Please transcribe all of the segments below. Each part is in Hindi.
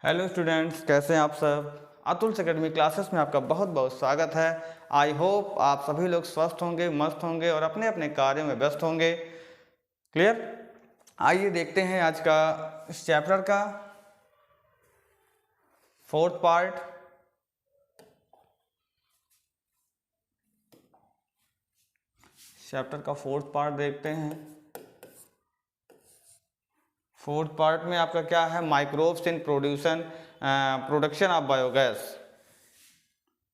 हेलो स्टूडेंट्स, कैसे हैं आप सब। अतुल्स एकेडमी क्लासेस में आपका बहुत बहुत स्वागत है। आई होप आप सभी लोग स्वस्थ होंगे, मस्त होंगे और अपने अपने कार्यों में व्यस्त होंगे। क्लियर। आइए देखते हैं आज का इस चैप्टर का फोर्थ पार्ट। चैप्टर का फोर्थ पार्ट देखते हैं। फोर्थ पार्ट में आपका क्या है, microbes in production of biogas.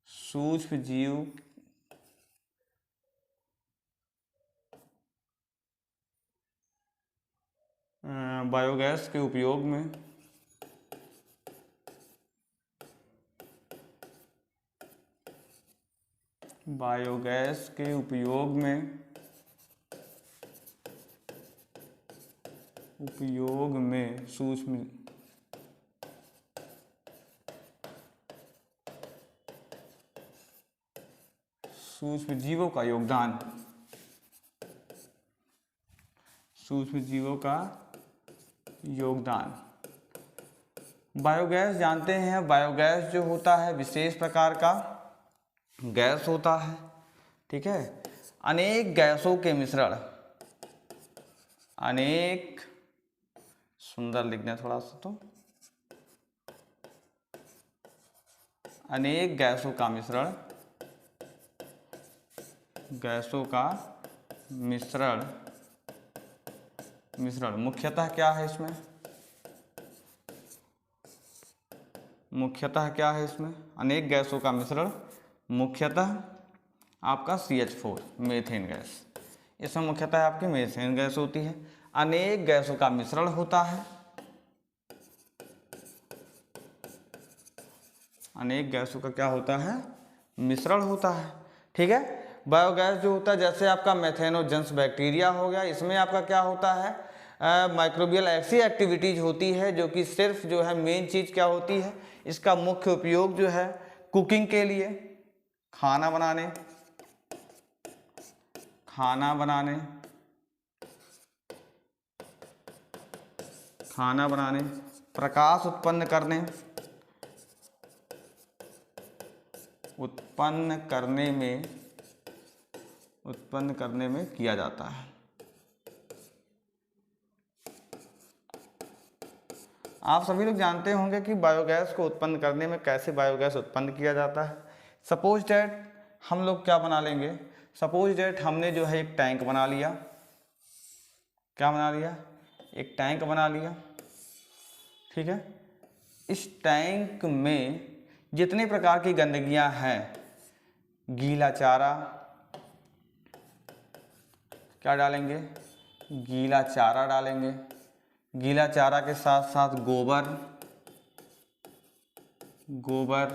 सूक्ष्म जीव बायोगैस के उपयोग में सूक्ष्म जीवों का योगदान। बायोगैस जानते हैं, बायोगैस जो होता है विशेष प्रकार का गैस होता है। ठीक है, अनेक गैसों के मिश्रण, अनेक, सुंदर लिखना थोड़ा सा, तो अनेक गैसों का मिश्रण मुख्यतः क्या है इसमें, अनेक गैसों का मिश्रण मुख्यतः आपका CH4 मीथेन गैस। इसमें मुख्यतः आपकी मीथेन गैस होती है। अनेक गैसों का मिश्रण होता है, अनेक गैसों का क्या होता है, मिश्रण होता है। ठीक है, बायोगैस जो होता है जैसे आपका मेथेनोजेंस बैक्टीरिया हो गया, इसमें आपका क्या होता है, माइक्रोबियल ऐसी एक्टिविटीज होती है जो कि सिर्फ जो है मेन चीज़ क्या होती है, इसका मुख्य उपयोग जो है कुकिंग के लिए, खाना बनाने, प्रकाश उत्पन्न करने में किया जाता है। आप सभी लोग जानते होंगे कि बायोगैस को उत्पन्न करने में कैसे बायोगैस उत्पन्न किया जाता है। सपोज डैट हम लोग क्या बना लेंगे, सपोज डैट हमने जो है एक टैंक बना लिया। क्या बना लिया, एक टैंक बना लिया। ठीक है, इस टैंक में जितने प्रकार की गंदगियां हैं, गीला चारा, क्या डालेंगे, गीला चारा डालेंगे। गीला चारा के साथ साथ गोबर,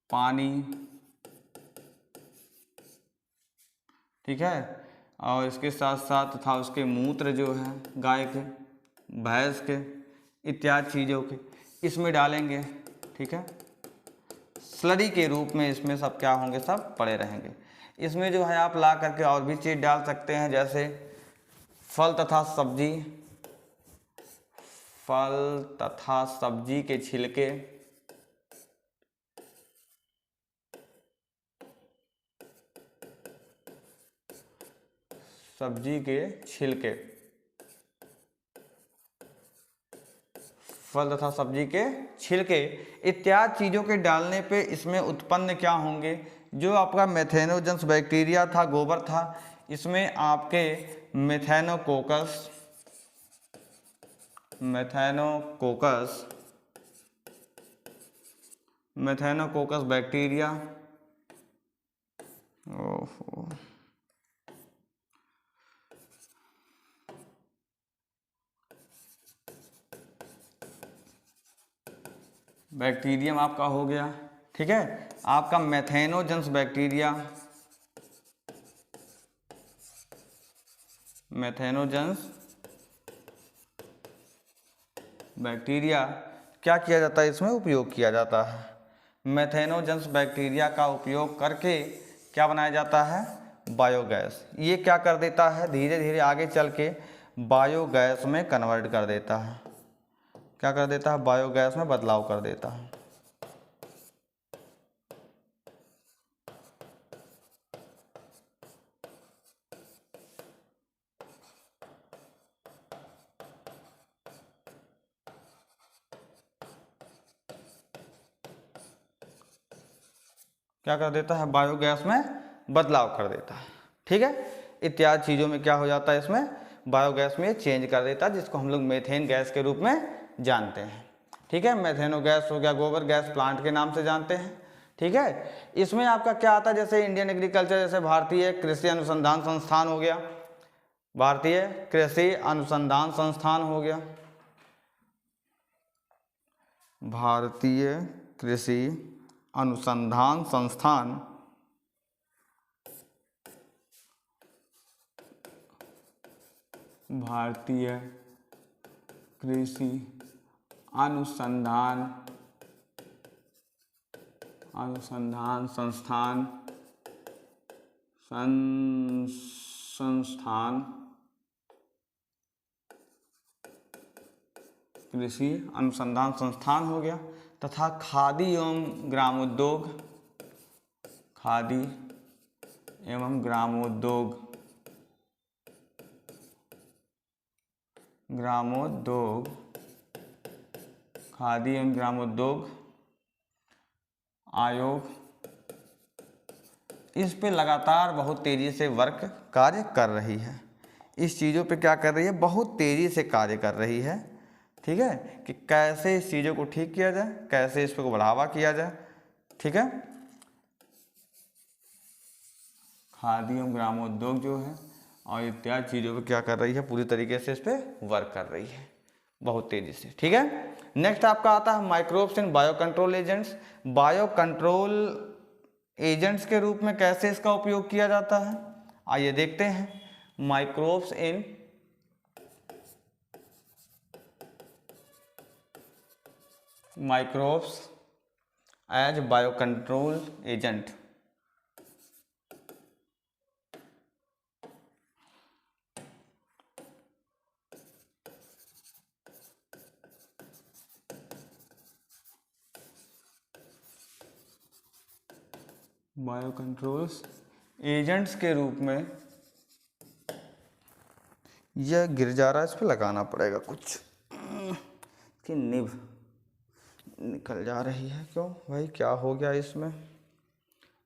पानी, ठीक है, और इसके साथ साथ तथा उसके मूत्र जो है गाय के, भैंस के, इत्यादि चीज़ों के इसमें डालेंगे। ठीक है, स्लरी के रूप में इसमें सब क्या होंगे, सब पड़े रहेंगे। इसमें जो है आप ला करके और भी चीज़ डाल सकते हैं, जैसे फल तथा सब्जी के छिलके, फल तथा सब्जी के छिलके इत्यादि चीज़ों के डालने पे इसमें उत्पन्न क्या होंगे, जो आपका मेथेनोजेंस बैक्टीरिया था, गोबर था, इसमें आपके मेथेनोकोकस बैक्टीरिया, बैक्टीरियम आपका हो गया। ठीक है, आपका मेथेनोजेंस बैक्टीरिया क्या किया जाता है, इसमें उपयोग किया जाता है। मेथेनोजेंस बैक्टीरिया का उपयोग करके क्या बनाया जाता है, बायोगैस। ये क्या कर देता है, धीरे धीरे आगे चल के बायोगैस में कन्वर्ट कर देता है। क्या कर देता है, बायोगैस में बदलाव कर देता है। क्या कर देता है, बायोगैस में बदलाव कर देता है। ठीक है, इत्यादि चीज़ों में क्या हो जाता है, इसमें बायोगैस में चेंज कर देता है, जिसको हम लोग मीथेन गैस के रूप में जानते हैं। ठीक है, मेथेनो गैस हो गया, गोबर गैस प्लांट के नाम से जानते हैं। ठीक है, इसमें आपका क्या आता है, जैसे इंडियन एग्रीकल्चर, जैसे भारतीय कृषि अनुसंधान संस्थान हो गया, भारतीय कृषि अनुसंधान संस्थान हो गया, भारतीय कृषि अनुसंधान संस्थान, भारतीय कृषि अनुसंधान संस्थान कृषि अनुसंधान संस्थान हो गया, तथा खादी एवं ग्रामोद्योग, खादी एवं ग्रामोद्योग, खादी एवं ग्रामोद्योग आयोग, इस पे लगातार बहुत तेज़ी से वर्क कार्य कर रही है। इस चीज़ों पे क्या कर रही है, बहुत तेज़ी से कार्य कर रही है। ठीक है, कि कैसे इस चीज़ों को ठीक किया जाए, कैसे इसको बढ़ावा किया जाए। ठीक है, खादी एवं ग्रामोद्योग जो है और इत्यादि चीज़ों पे क्या कर रही है, पूरी तरीके से इस पर वर्क कर रही है बहुत तेज़ी से। ठीक है, नेक्स्ट आपका आता है microbes and bio control agents. Bio control agents के रूप में कैसे इसका उपयोग किया जाता है, आइए देखते हैं। Microbes as bio control agent. Bio controls agents के रूप में, यह गिर जा रहा है, इस पर लगाना पड़ेगा कुछ, कि निभ निकल जा रही है, क्यों भाई, क्या हो गया इसमें।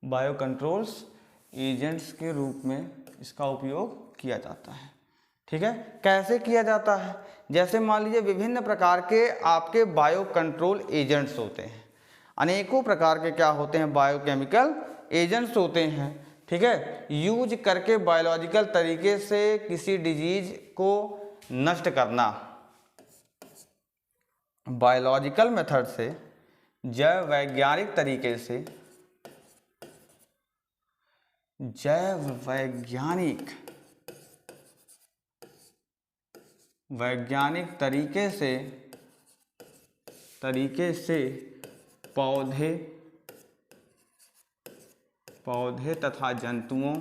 बायो कंट्रोल्स एजेंट्स के रूप में इसका उपयोग किया जाता है। ठीक है, कैसे किया जाता है, जैसे मान लीजिए विभिन्न प्रकार के आपके बायो कंट्रोल एजेंट्स होते हैं, अनेकों प्रकार के क्या होते हैं, बायोकेमिकल एजेंट्स होते हैं। ठीक है, यूज करके बायोलॉजिकल तरीके से किसी डिजीज को नष्ट करना, बायोलॉजिकल मेथड से, जैव वैज्ञानिक तरीके से, जैव वैज्ञानिक तरीके से पौधे तथा जंतुओं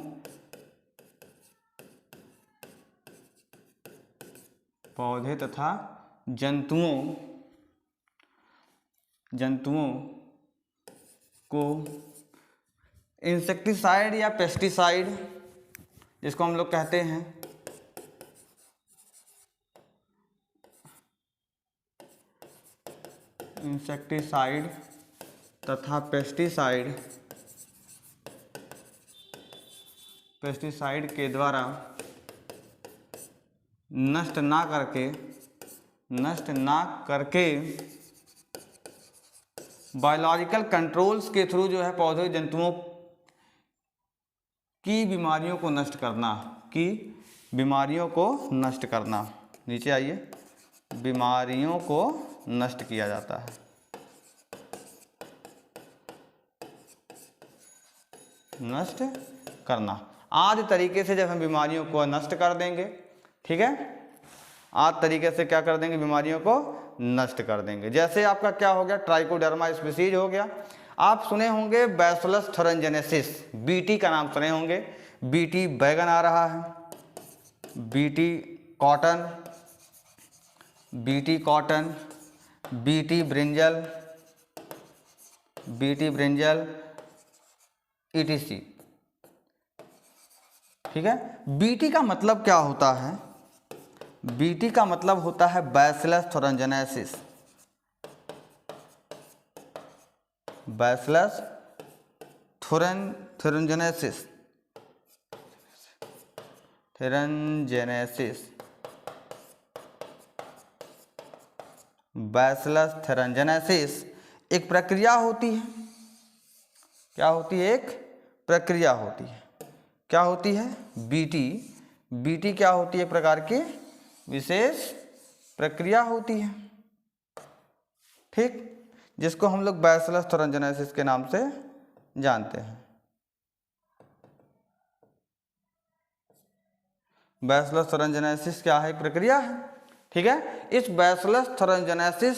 को इंसेक्टिसाइड या पेस्टिसाइड, जिसको हम लोग कहते हैं इंसेक्टिसाइड तथा पेस्टिसाइड के द्वारा नष्ट ना करके बायोलॉजिकल कंट्रोल्स के थ्रू जो है पौधे जंतुओं की बीमारियों को नष्ट करना, नीचे आइए, बीमारियों को नष्ट किया जाता है, नष्ट करना। आदि तरीके से जब हम बीमारियों को नष्ट कर देंगे, ठीक है, आदि तरीके से क्या कर देंगे, बीमारियों को नष्ट कर देंगे। जैसे आपका क्या हो गया, ट्राइकोडर्मा स्पीसीज हो गया। आप सुने होंगे बैसिलस थुरिनजेनेसिस, बीटी का नाम सुने होंगे, बीटी बैगन आ रहा है, BT cotton, BT brinjal, ETC। ठीक है, बीटी का मतलब क्या होता है? बीटी का मतलब होता है बैसिलस थोरनजेनेसिस, बैसिलस थोरनजेनेसिस, बैसिलस थोरनजेनेसिस एक प्रक्रिया होती है। क्या होती है? एक प्रक्रिया होती है। क्या होती है? बीटी क्या होती है? एक प्रकार की विशेष प्रक्रिया होती है, ठीक, जिसको हम लोग बैसिलस थोरनजेनेसिस के नाम से जानते हैं। बैसिलस थोरनजेनेसिस क्या है? एक प्रक्रिया है। ठीक है, इस बैसिलस थोरनजेनेसिस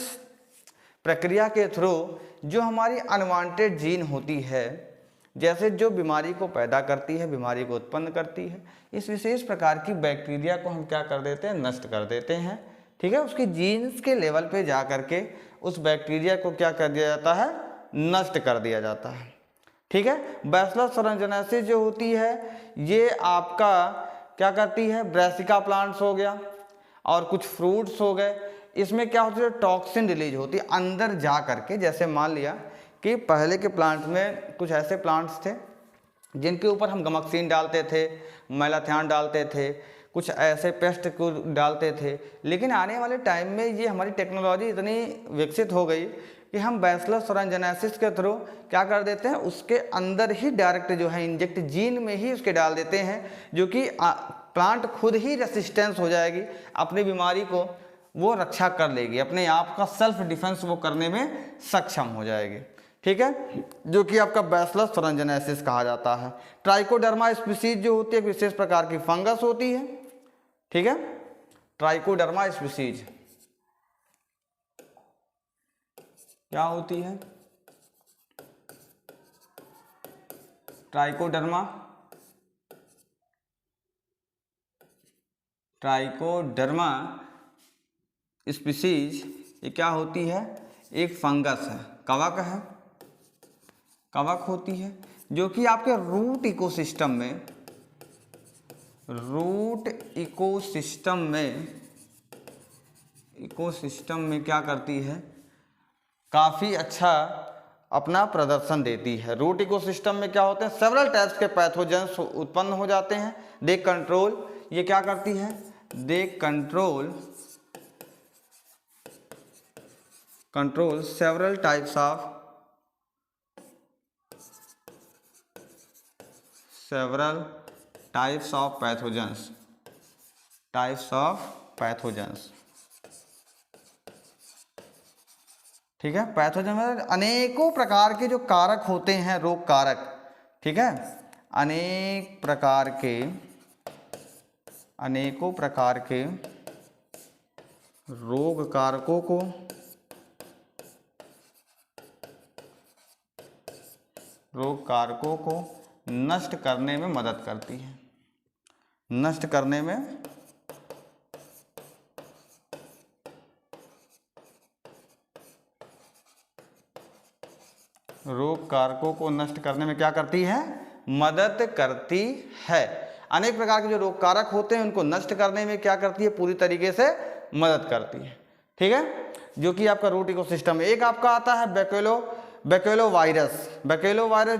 प्रक्रिया के थ्रू जो हमारी अनवांटेड जीन होती है, जैसे जो बीमारी को पैदा करती है, बीमारी को उत्पन्न करती है, इस विशेष प्रकार की बैक्टीरिया को हम क्या कर देते हैं? नष्ट कर देते हैं। ठीक है, उसकी जीन्स के लेवल पे जा करके उस बैक्टीरिया को क्या कर दिया जाता है? नष्ट कर दिया जाता है। ठीक है, बैसिलस थोरनजेनेसिस जो होती है ये आपका क्या करती है? ब्रासिका प्लांट्स हो गया और कुछ फ्रूट्स हो गए, इसमें क्या होती है? टॉक्सिन रिलीज होती है अंदर जा करके। जैसे मान लिया कि पहले के प्लांट में कुछ ऐसे प्लांट्स थे जिनके ऊपर हम गमक्सीन डालते थे, मैलाथियान डालते थे, कुछ ऐसे पेस्ट को डालते थे, लेकिन आने वाले टाइम में ये हमारी टेक्नोलॉजी इतनी विकसित हो गई कि हम बैसिलस थोरनजेनेसिस के थ्रू क्या कर देते हैं? उसके अंदर ही डायरेक्ट जो है इंजेक्ट जीन में ही उसके डाल देते हैं, जो कि प्लांट खुद ही रेसिस्टेंस हो जाएगी, अपनी बीमारी को वो रक्षा कर लेगी, अपने आप का सेल्फ डिफेंस वो करने में सक्षम हो जाएगी। ठीक है, जो कि आपका बैसिलस थोरनजेनेसिस कहा जाता है। ट्राइकोडर्मा स्पीसीज जो होती है एक विशेष प्रकार की फंगस होती है। ठीक है, ट्राइकोडर्मा स्पीसीज क्या होती है? ट्राइकोडर्मा स्पीसीज ये क्या होती है? एक फंगस है, कवक है, कवक होती है, जो कि आपके रूट इकोसिस्टम में क्या करती है? काफ़ी अच्छा अपना प्रदर्शन देती है। रूट इकोसिस्टम में क्या होते हैं? सेवरल टाइप्स के पैथोजेंस उत्पन्न हो जाते हैं। दे कंट्रोल, ये क्या करती है? They control several types of pathogens. ठीक है, पैथोजन में अनेकों प्रकार के जो कारक होते हैं, रोग कारक। ठीक है, अनेकों प्रकार के रोग कारकों को नष्ट करने में मदद करती है। नष्ट करने में रोग कारकों को नष्ट करने में क्या करती है? मदद करती है। अनेक प्रकार के जो रोग कारक होते हैं उनको नष्ट करने में क्या करती है? पूरी तरीके से मदद करती है। ठीक है, जो कि आपका रूट इकोसिस्टम है। एक आपका आता है बैक्यूलो वायरस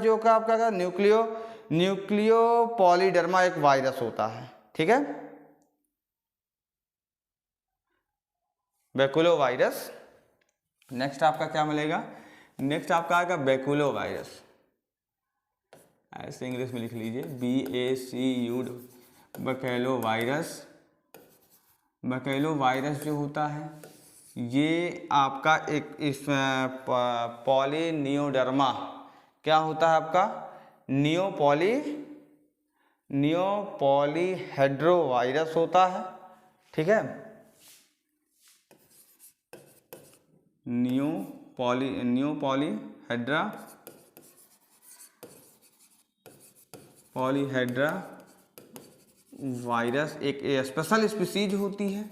जो का आपका न्यूक्लियो पॉलीडर्मा एक वायरस होता है। ठीक है, बैक्यूलो वायरस। नेक्स्ट आपका क्या मिलेगा? नेक्स्ट आपका आएगा बैक्यूलो वायरस, ऐसे इंग्लिश में लिख लीजिए, BACU, बैक्यूलो वायरस जो होता है ये आपका एक इस पॉलीनियोडर्मा क्या होता है आपका? नियोपॉलीहेड्रो वायरस होता है। ठीक है, पॉलीहेड्रा वायरस एक स्पेशल स्पीसीज होती है।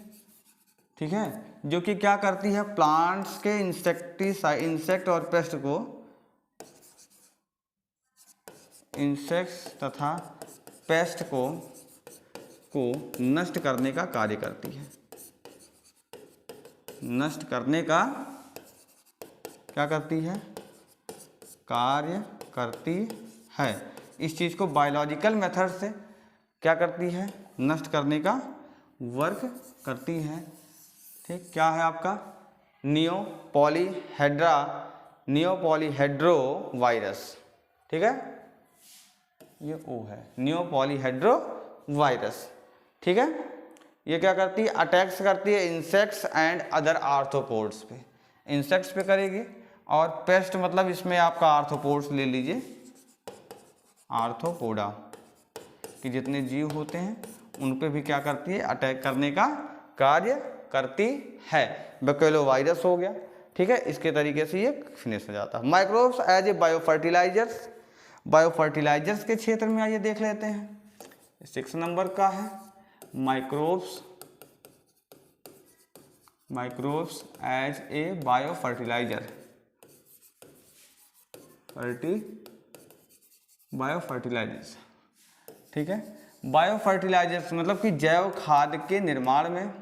ठीक है, जो कि क्या करती है, प्लांट्स के इंसेक्ट और पेस्ट को, इंसेक्ट्स तथा पेस्ट को नष्ट करने का कार्य करती है, नष्ट करने का क्या करती है, कार्य करती है। इस चीज़ को बायोलॉजिकल मेथड से क्या करती है, नष्ट करने का वर्क करती है। ठीक, क्या है आपका नियोपॉलीहेड्रो वायरस। ठीक है, ये ओ है, नियोपॉलीहेड्रो वायरस। ठीक है, ये क्या करती है, अटैक्स करती है इंसेक्ट्स एंड अदर आर्थ्रोपोड्स पे, इंसेक्ट्स पे करेगी, और पेस्ट मतलब इसमें आपका आर्थ्रोपोड्स ले लीजिए, आर्थ्रोपोडा कि जितने जीव होते हैं उन पे भी क्या करती है, अटैक करने का कार्य करती है। बैक्टीरियोवायरस हो गया। ठीक है, इसके तरीके से ये फिनिश हो जाता है। Microbes as a biofertilisers, biofertilisers के क्षेत्र में आइए देख लेते हैं। 6 नंबर का है microbes as a biofertiliser, biofertilisers. ठीक है, बायोफर्टिलाइजर्स मतलब कि जैव खाद के निर्माण में,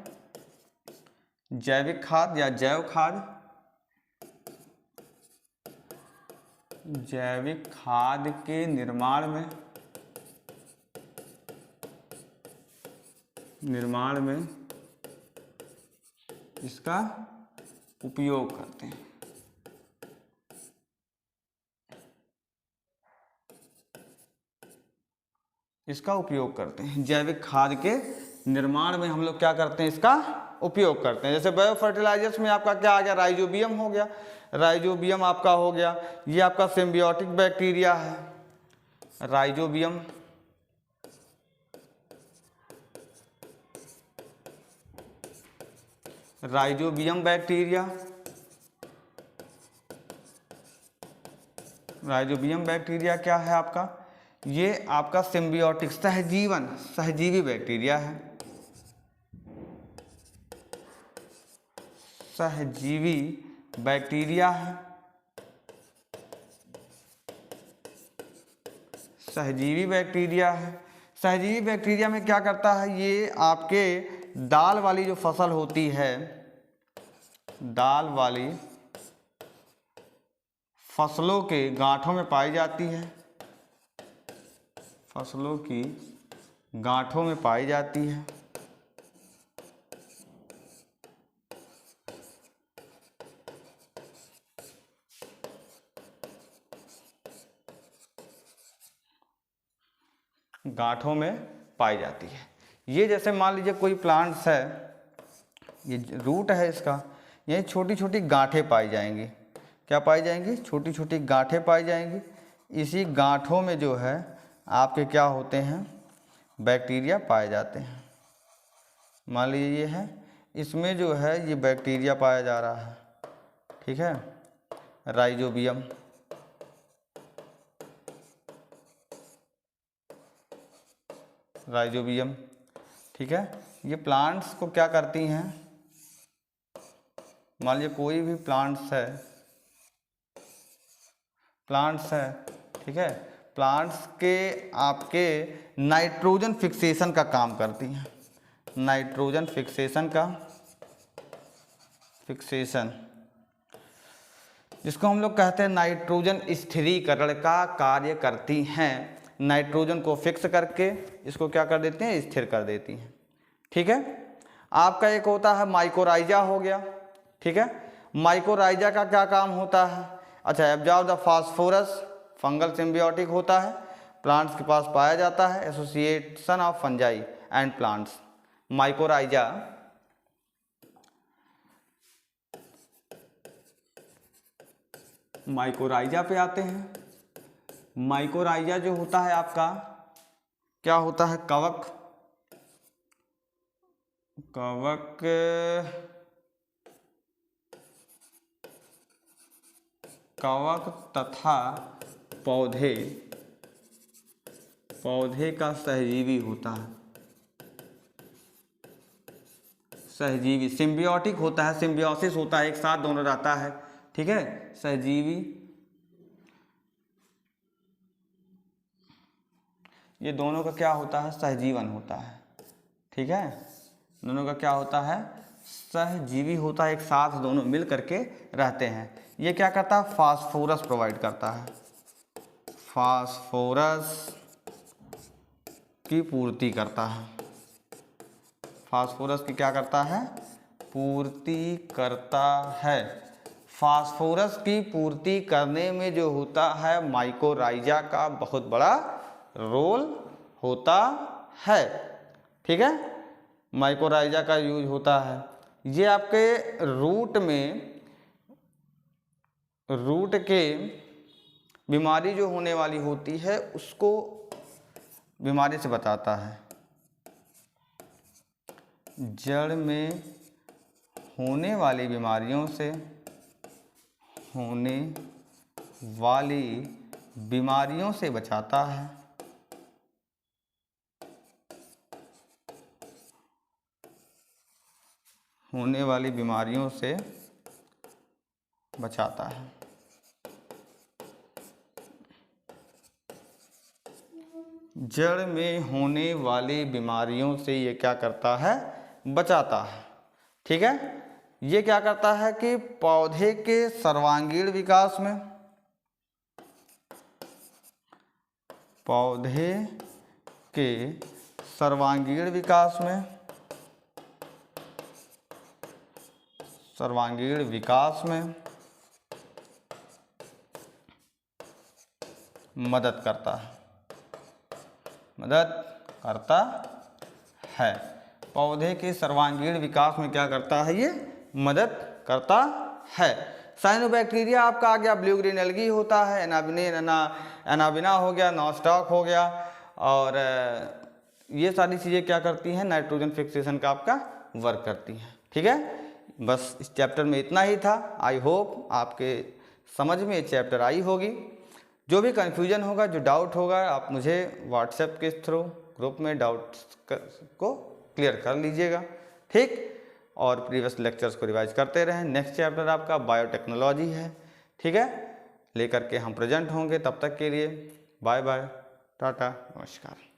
जैविक खाद या जैव खाद, जैविक खाद के निर्माण में इसका उपयोग करते हैं। इसका उपयोग करते हैं, जैविक खाद के निर्माण में हम लोग क्या करते हैं, इसका उपयोग करते हैं। जैसे बायोफर्टिलाइजर्स में आपका क्या आ गया, राइजोबियम हो गया, राइजोबियम आपका हो गया, ये आपका सिम्बियोटिक बैक्टीरिया है, rhizobium. Rhizobium bacteria, rhizobium bacteria क्या है आपका, ये आपका सिम्बियोटिक सहजीवी बैक्टीरिया है, सहजीवी बैक्टीरिया है, सहजीवी बैक्टीरिया है। सहजीवी बैक्टीरिया में क्या करता है, ये आपके दाल वाली जो फसल होती है, दाल वाली फसलों के गांठों में पाई जाती है, फसलों की गांठों में पाई जाती है। गांठों में पाई जाती है। ये जैसे मान लीजिए कोई प्लांट्स है, ये रूट है इसका, यही छोटी छोटी गांठें पाई जाएंगी। क्या पाई जाएंगी, छोटी छोटी गांठें पाई जाएंगी। इसी गांठों में जो है आपके क्या होते हैं, बैक्टीरिया पाए जाते हैं। मान लीजिए ये है, इसमें जो है ये बैक्टीरिया पाया जा रहा है। ठीक है, राइजोबियम, राइजोबियम। ठीक है, ये प्लांट्स को क्या करती हैं, मान लीजिए कोई भी प्लांट्स है, ठीक है, प्लांट्स के आपके नाइट्रोजन फिक्सेशन का काम करती हैं, नाइट्रोजन फिक्सेशन जिसको हम लोग कहते हैं नाइट्रोजन स्थिरीकरण का कार्य करती हैं। नाइट्रोजन को फिक्स करके इसको क्या कर देते हैं, स्थिर कर देती हैं। ठीक है, आपका एक होता है माइकोराइजा हो गया। ठीक है, माइकोराइजा का क्या काम होता है, अच्छा, absorb the phosphorus, fungal symbiotic होता है, प्लांट्स के पास पाया जाता है, association of fungi and plants. Mycorrhiza पे आते हैं। माइकोराइजा जो होता है आपका क्या होता है, कवक तथा पौधे का सहजीवी होता है, सहजीवी, सिम्बियोटिक होता है, सिम्बियोसिस होता है, एक साथ दोनों रहता है, ठीक है। सहजीवी, ये दोनों का क्या होता है, सहजीवन होता है, ठीक है। दोनों का क्या होता है, सहजीवी होता है, एक साथ दोनों मिल करके रहते हैं। ये क्या करता है, फास्फोरस प्रोवाइड करता है, फास्फोरस की पूर्ति करता है, फास्फोरस की क्या करता है, पूर्ति करता है। फास्फोरस की पूर्ति करने में जो होता है माइकोराइजा का बहुत बड़ा रोल होता है, ठीक है। माइकोराइजा का यूज होता है। ये आपके रूट में, रूट के बीमारी जो होने वाली होती है उसको बीमारी से बचाता है। जड़ में होने वाली बीमारियों से, होने वाली बीमारियों से बचाता है। होने वाली बीमारियों से बचाता है। जड़ में होने वाली बीमारियों से ये क्या करता है, बचाता है, ठीक है। ये क्या करता है कि पौधे के सर्वांगीण विकास में, पौधे के सर्वांगीण विकास में, सर्वांगीण विकास में मदद करता है, मदद करता है। पौधे के सर्वांगीण विकास में क्या करता है, ये मदद करता है। साइनोबैक्टीरिया आपका आ गया, ब्लू ग्रीन एल्गी होता है, एनाबिना हो गया, नॉस्टॉक हो गया, और ये सारी चीज़ें क्या करती हैं, नाइट्रोजन फिक्सेशन का आपका वर्क करती हैं, ठीक है। बस इस चैप्टर में इतना ही था। आई होप आपके समझ में ये चैप्टर आई होगी। जो भी कन्फ्यूजन होगा, जो डाउट होगा, आप मुझे व्हाट्सएप के थ्रू ग्रुप में डाउट्स को क्लियर कर लीजिएगा, ठीक। और प्रीवियस लेक्चर्स को रिवाइज करते रहें। नेक्स्ट चैप्टर आपका बायोटेक्नोलॉजी है, ठीक है, लेकर के हम प्रेजेंट होंगे। तब तक के लिए बाय बाय, टाटा, नमस्कार।